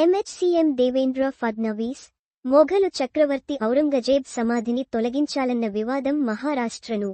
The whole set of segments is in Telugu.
సీఎం దేవేంద్ర ఫడ్నవీస్ మొఘలు చక్రవర్తి ఔరంగజేబ్ సమాధిని తొలగించాలన్న వివాదం మహారాష్ట్రను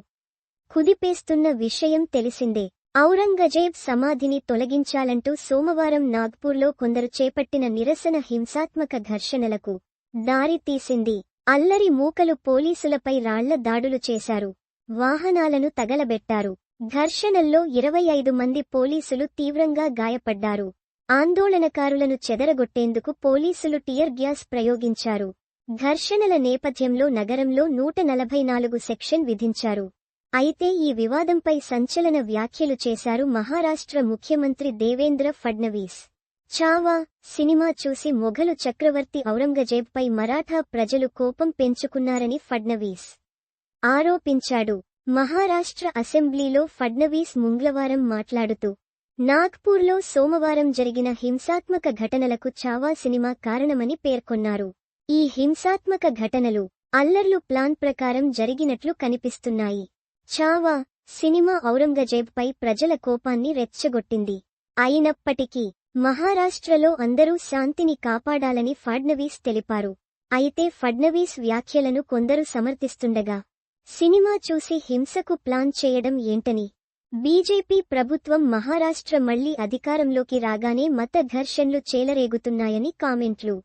కుదిపేస్తున్న విషయం తెలిసిందే. ఔరంగజేబ్ సమాధిని తొలగించాలంటూ సోమవారం నాగ్పూర్లో కొందరు చేపట్టిన నిరసన హింసాత్మక ఘర్షణలకు దారితీసింది. అల్లరి మూకలు పోలీసులపై రాళ్ల దాడులు చేశారు, వాహనాలను తగలబెట్టారు. ఘర్షణల్లో 25 మంది పోలీసులు తీవ్రంగా గాయపడ్డారు. ఆందోళనకారులను చెదరగొట్టేందుకు పోలీసులు టియర్ గ్యాస్ ప్రయోగించారు. ఘర్షణల నేపథ్యంలో నగరంలో 144 సెక్షన్ విధించారు. అయితే ఈ వివాదంపై సంచలన వ్యాఖ్యలు చేశారు మహారాష్ట్ర ముఖ్యమంత్రి దేవేంద్ర ఫడ్నవీస్. చావా సినిమా చూసి మొఘలు చక్రవర్తి ఔరంగజేబ్పై మరాఠా ప్రజలు కోపం పెంచుకున్నారని ఫడ్నవీస్ ఆరోపించాడు. మహారాష్ట్ర అసెంబ్లీలో ఫడ్నవీస్ మంగళవారం మాట్లాడుతూ నాగ్పూర్లో సోమవారం జరిగిన హింసాత్మక ఘటనలకు చావా సినిమా కారణమని పేర్కొన్నారు. ఈ హింసాత్మక ఘటనలు, అల్లర్లు ప్లాన్ ప్రకారం జరిగినట్లు కనిపిస్తున్నాయి. చావా సినిమా ఔరంగజేబ్పై ప్రజల కోపాన్ని రెచ్చగొట్టింది. అయినప్పటికీ మహారాష్ట్రలో అందరూ శాంతిని కాపాడాలని ఫడ్నవీస్ తెలిపారు. అయితే ఫడ్నవీస్ వ్యాఖ్యలను కొందరు సమర్థిస్తుండగా, సినిమా చూసి హింసకు ప్లాన్ చేయడం ఏంటని, బీజేపీ ప్రభుత్వం మహారాష్ట్ర మళ్లీ అధికారంలోకి రాగానే మత ఘర్షణలు చేలరేగుతున్నాయని కామెంట్లు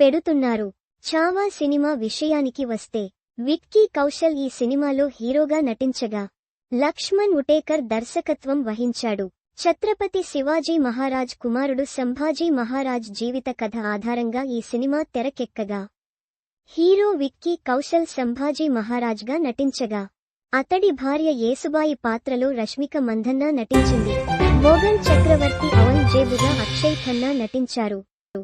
పెడుతున్నారు. చావా సినిమా విషయానికి వస్తే, విక్కీ కౌశల్ ఈ సినిమాలో హీరోగా నటించగా, లక్ష్మణ్ ఉటేకర్ దర్శకత్వం వహించాడు. ఛత్రపతి శివాజీ మహారాజ్ కుమారుడు సంభాజీ మహారాజ్ జీవిత కథ ఆధారంగా ఈ సినిమా తెరకెక్కగా, హీరో విక్కీ కౌశల్ సంభాజీ మహారాజ్గా నటించగా, అతడి భార్య యేసుబాయి పాత్రలో రష్మిక మందన్న నటించింది. మొఘల్ చక్రవర్తి ఔరంగజేబుగా అక్షయ్ ఖన్నా నటించారు.